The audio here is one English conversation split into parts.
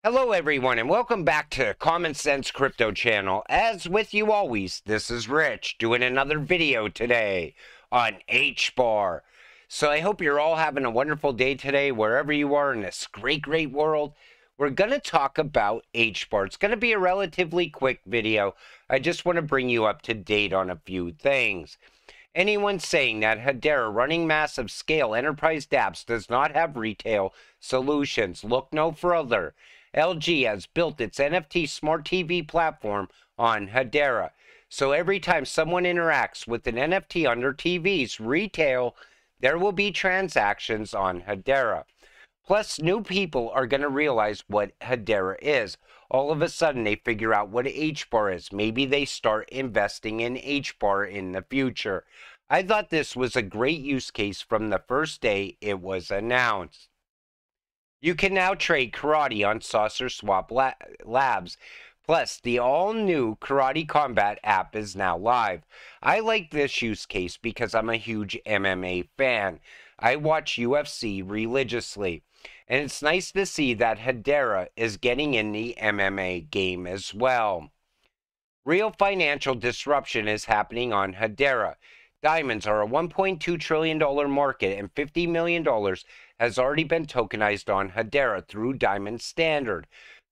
Hello everyone and welcome back to Common Sense Crypto Channel. As with you always, this is Rich doing another video today on Hbar. So I hope you're all having a wonderful day today wherever you are in this great world. We're going to talk about Hbar. It's going to be a relatively quick video. I just want to bring you up to date on a few things. Anyone saying that Hedera running massive scale enterprise dApps does not have retail solutions, look no further. LG has built its NFT smart TV platform on Hedera. So every time someone interacts with an NFT on their TV's retail, there will be transactions on Hedera. Plus, new people are going to realize what Hedera is. All of a sudden, they figure out what Hbar is. Maybe they start investing in Hbar in the future. I thought this was a great use case from the first day it was announced. You can now trade karate on Saucer Swap Labs. Plus, the all-new Karate Combat app is now live. I like this use case because I'm a huge MMA fan. I watch UFC religiously. And it's nice to see that Hedera is getting in the MMA game as well. Real financial disruption is happening on Hedera. Diamonds are a $1.2 trillion market and $50 million has already been tokenized on Hedera through Diamond Standard.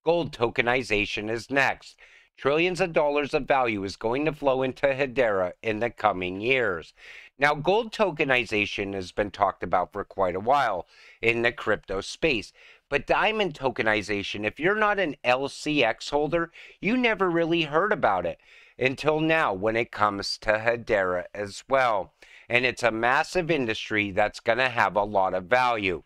Gold tokenization is next. Trillions of dollars of value is going to flow into Hedera in the coming years. Now, gold tokenization has been talked about for quite a while in the crypto space. But diamond tokenization, if you're not an LCX holder, you never really heard about it until now when it comes to Hedera as well. And it's a massive industry that's going to have a lot of value.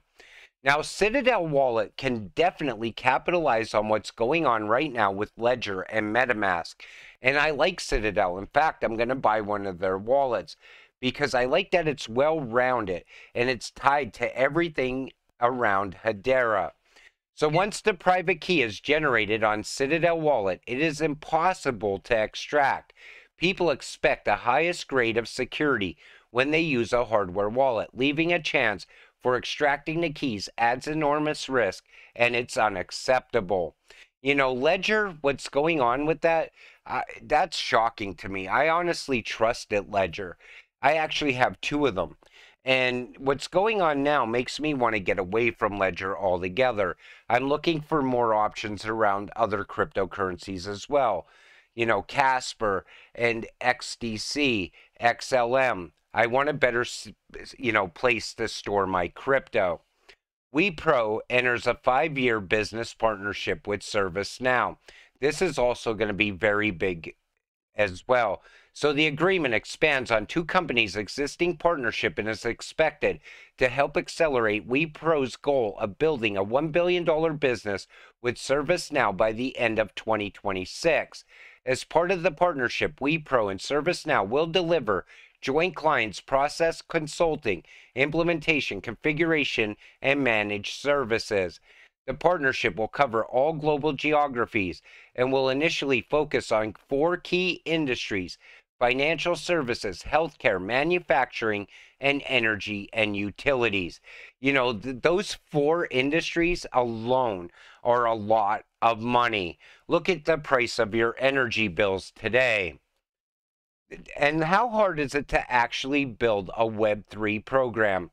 Now, Citadel Wallet can definitely capitalize on what's going on right now with Ledger and MetaMask. And I like Citadel. In fact, I'm going to buy one of their wallets because I like that it's well-rounded and it's tied to everything around Hedera. So once the private key is generated on Citadel Wallet, it is impossible to extract. People expect the highest grade of security when they use a hardware wallet, leaving a chance for extracting the keys adds enormous risk, and it's unacceptable. You know, Ledger, what's going on with that, that's shocking to me. I honestly trusted Ledger. I actually have two of them. And what's going on now makes me want to get away from Ledger altogether. I'm looking for more options around other cryptocurrencies as well. You know, Casper and XDC, XLM. I want a better, place to store my crypto. WePro enters a 5-year business partnership with ServiceNow. This is also going to be very big as well. So the agreement expands on two companies' existing partnership and is expected to help accelerate WePro's goal of building a $1 billion business with ServiceNow by the end of 2026. As part of the partnership, WePro and ServiceNow will deliver joint clients process consulting, implementation, configuration, and managed services. The partnership will cover all global geographies and will initially focus on 4 key industries: financial services, healthcare, manufacturing, and energy and utilities. You know, those 4 industries alone are a lot of money. Look at the price of your energy bills today. And how hard is it to actually build a Web3 program?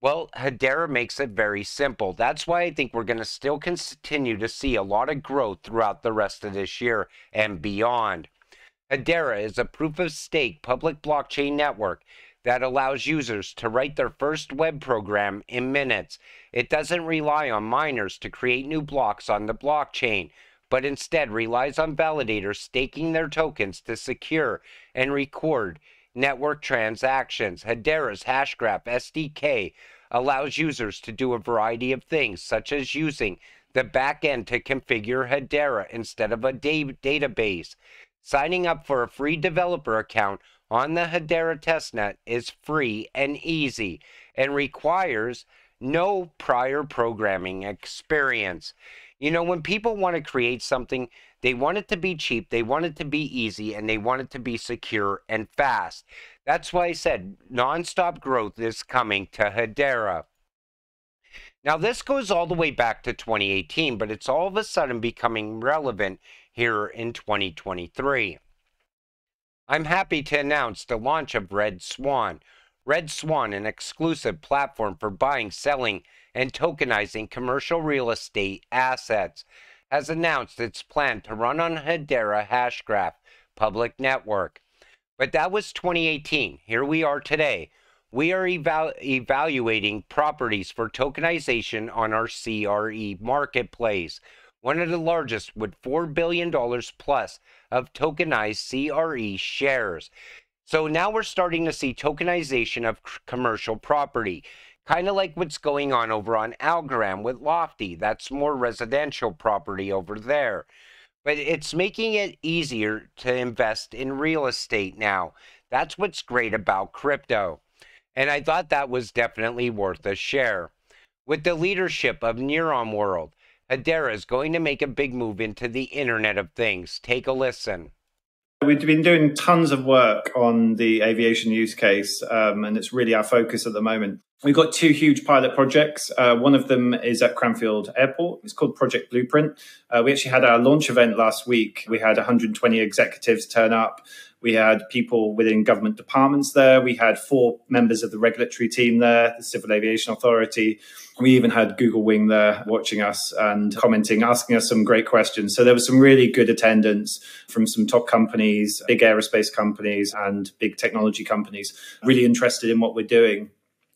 Well, Hedera makes it very simple. That's why I think we're going to still continue to see a lot of growth throughout the rest of this year and beyond. Hedera is a proof-of-stake public blockchain network that allows users to write their first web program in minutes. It doesn't rely on miners to create new blocks on the blockchain, but instead relies on validators staking their tokens to secure and record network transactions. Hedera's Hashgraph SDK allows users to do a variety of things, such as using the backend to configure Hedera instead of a database. Signing up for a free developer account on the Hedera testnet is free and easy and requires no prior programming experience. You know, when people want to create something, they want it to be cheap, they want it to be easy, and they want it to be secure and fast. That's why I said nonstop growth is coming to Hedera. Now, this goes all the way back to 2018, but it's all of a sudden becoming relevant here in 2023. I'm happy to announce the launch of Red Swan. Red Swan, an exclusive platform for buying, selling, and tokenizing commercial real estate assets, has announced its plan to run on Hedera Hashgraph public network. But that was 2018. Here we are today. We are evaluating properties for tokenization on our CRE marketplace, one of the largest with $4 billion plus of tokenized CRE shares. So now we're starting to see tokenization of commercial property, kind of like what's going on over on Algorand with Lofty. That's more residential property over there. But it's making it easier to invest in real estate now. That's what's great about crypto. And I thought that was definitely worth a share. With the leadership of Neuron World, Hedera is going to make a big move into the Internet of Things. Take a listen. We've been doing tons of work on the aviation use case, and it's really our focus at the moment. We've got two huge pilot projects. One of them is at Cranfield Airport. It's called Project Blueprint. We actually had our launch event last week. We had 120 executives turn up. We had people within government departments there. We had 4 members of the regulatory team there, the Civil Aviation Authority. We even had Google Wing there watching us and commenting, asking us some great questions. So there was some really good attendance from some top companies, big aerospace companies and big technology companies, really interested in what we're doing.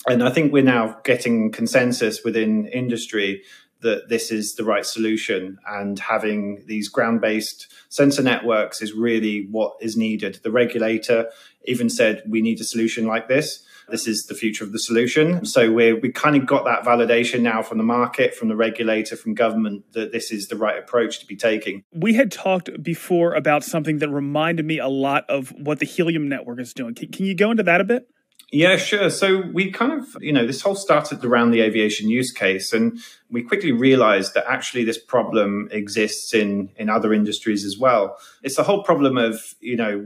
And I think we're now getting consensus within industry that this is the right solution, and having these ground-based sensor networks is really what is needed. The regulator even said we need a solution like this. This is the future of the solution. So we kind of got that validation now from the market, from the regulator, from government, that this is the right approach to be taking. We had talked before about something that reminded me a lot of what the Helium network is doing. Can you go into that a bit? Yeah, sure. So we kind of, this whole started around the aviation use case, and we quickly realized that actually this problem exists in other industries as well. It's the whole problem of,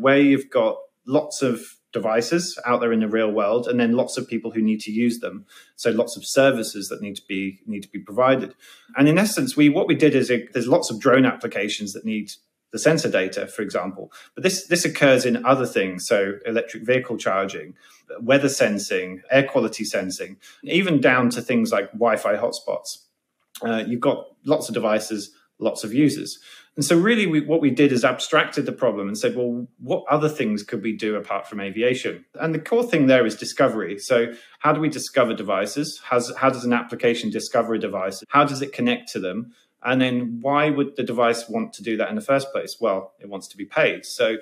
where you've got lots of devices out there in the real world, and then lots of people who need to use them. So lots of services that need to be provided. And in essence, what we did is there's lots of drone applications that need the sensor data, for example. But this occurs in other things, so electric vehicle charging, weather sensing, air quality sensing, even down to things like Wi-Fi hotspots. You've got lots of devices, lots of users. And so really what we did is abstracted the problem and said, well, what other things could we do apart from aviation? And the core thing there is discovery. So how do we discover devices? How does an application discover a device? How does it connect to them? And then why would the device want to do that in the first place? Well, it wants to be paid. So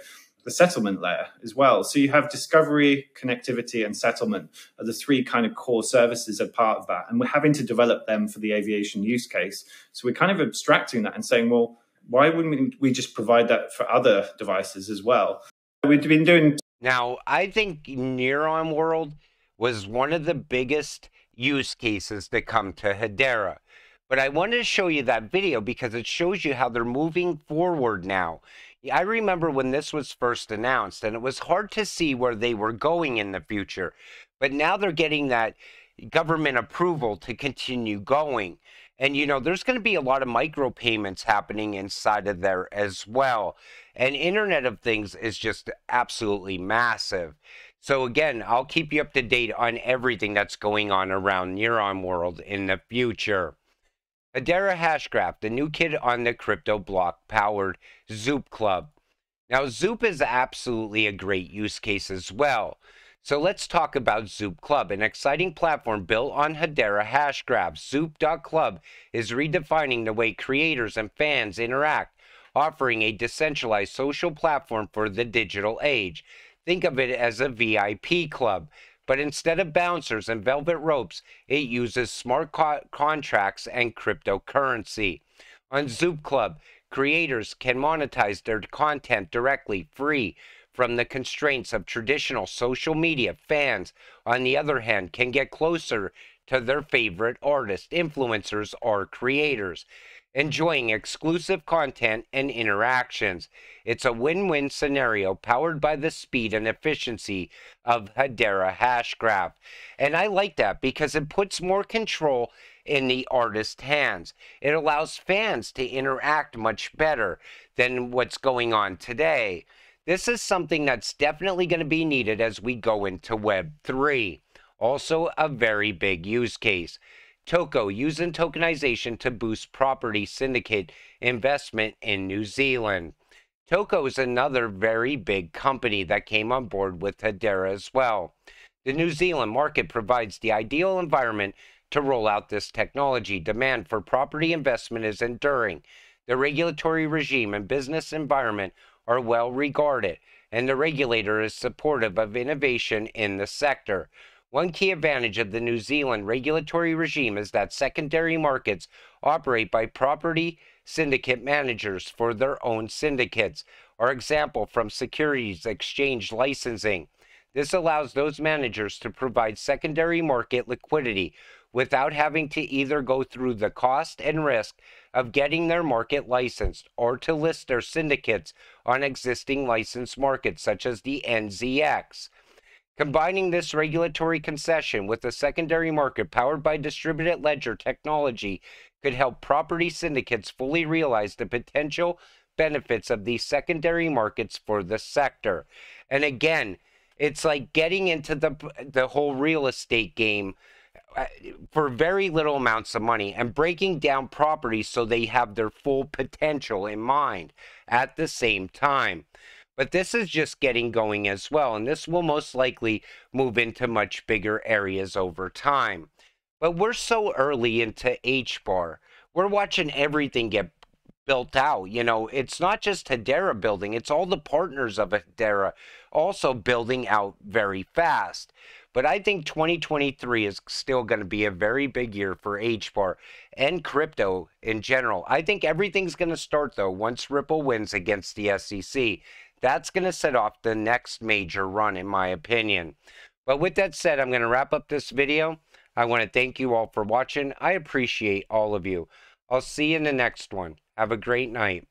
the settlement layer as well. So you have discovery, connectivity, and settlement are the 3 kind of core services as part of that. And we're having to develop them for the aviation use case. So we're kind of abstracting that and saying, well, why wouldn't we just provide that for other devices as well? We've been doing... Now, I think Neuron World was one of the biggest use cases that come to Hedera. But I wanted to show you that video because it shows you how they're moving forward now. I remember when this was first announced, and it was hard to see where they were going in the future. But now they're getting that government approval to continue going. And, there's going to be a lot of micropayments happening inside of there as well. And Internet of Things is just absolutely massive. So again, I'll keep you up to date on everything that's going on around Neuron World in the future. Hedera Hashgraph, the new kid on the crypto block, powered Zoop Club. Now, Zoop is absolutely a great use case as well. So let's talk about Zoop Club, an exciting platform built on Hedera Hashgraph. Zoop.club is redefining the way creators and fans interact, offering a decentralized social platform for the digital age. Think of it as a VIP club. But instead of bouncers and velvet ropes, it uses smart contracts and cryptocurrency. On Zoop Club, creators can monetize their content directly, free from the constraints of traditional social media. Fans, on the other hand, can get closer to their favorite artists, influencers, or creators, enjoying exclusive content and interactions. It's a win-win scenario powered by the speed and efficiency of Hedera Hashgraph. And I like that because it puts more control in the artist's hands. It allows fans to interact much better than what's going on today. This is something that's definitely going to be needed as we go into Web 3. Also a very big use case. Toko using tokenization to boost property syndicate investment in New Zealand. Toko is another very big company that came on board with Hedera as well. The New Zealand market provides the ideal environment to roll out this technology. Demand for property investment is enduring. The regulatory regime and business environment are well regarded, and the regulator is supportive of innovation in the sector. One key advantage of the New Zealand regulatory regime is that secondary markets operate by property syndicate managers for their own syndicates. For example, from securities exchange licensing. This allows those managers to provide secondary market liquidity without having to either go through the cost and risk of getting their market licensed or to list their syndicates on existing licensed markets such as the NZX. Combining this regulatory concession with a secondary market powered by distributed ledger technology could help property syndicates fully realize the potential benefits of these secondary markets for the sector. And again, it's like getting into the whole real estate game for very little amounts of money and breaking down properties so they have their full potential in mind at the same time. But this is just getting going as well, and this will most likely move into much bigger areas over time. But we're so early into Hbar. We're watching everything get built out. You know, it's not just Hedera building, it's all the partners of Hedera also building out very fast. But I think 2023 is still going to be a very big year for Hbar and crypto in general. I think everything's going to start, though, once Ripple wins against the SEC. That's going to set off the next major run, in my opinion. But with that said, I'm going to wrap up this video. I want to thank you all for watching. I appreciate all of you. I'll see you in the next one. Have a great night.